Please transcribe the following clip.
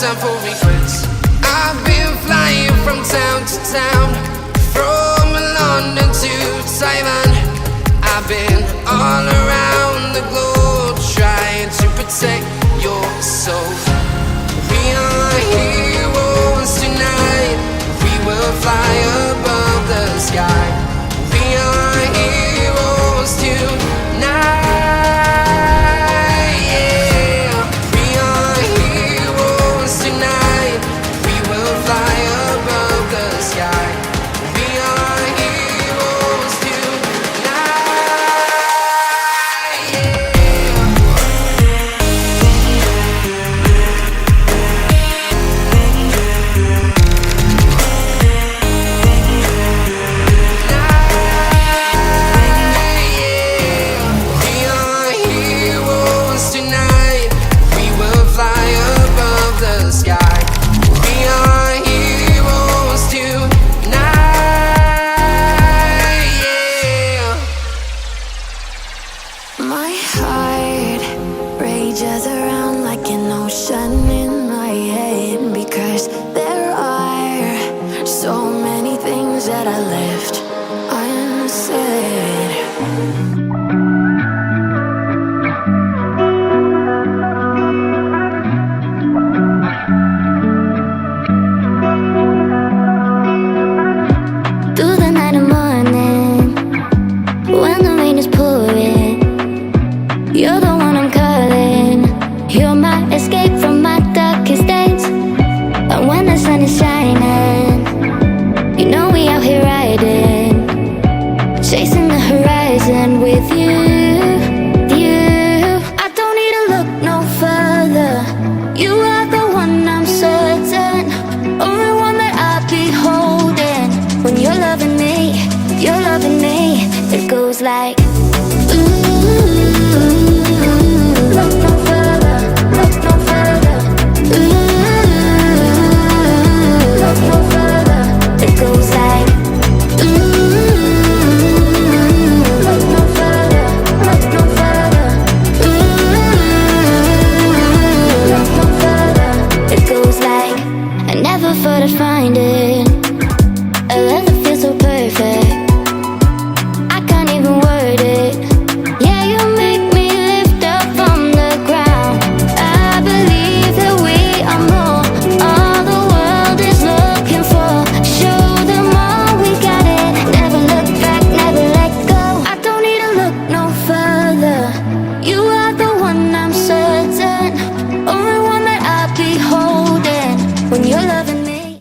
time for regrets. I've been flying from town to town, from London to Taiwan. I've been all around the globe trying to protect your soul. We are heroes tonight. We will fly above the sky. We are heroes tonight. Yeah. We are heroes tonight. We will fly above the sky. We are heroes tonight. Yeah. My heart rages around like an ocean in my head, because there are so many things that I left unsaid. Through the night and morning, when the rain is pouring, you're the one I'm calling. You're my escape from my darkest days. And when the sun is shining, you know we out here riding, chasing the horizon with you. I don't need to look no further. You are the one I'm certain, only one that I'll be holding. When you're loving me, it goes like, look no further, look no further. Look no further. It goes like, look no further, look no further. Look no further. It goes like, I never thought I'd find it. I love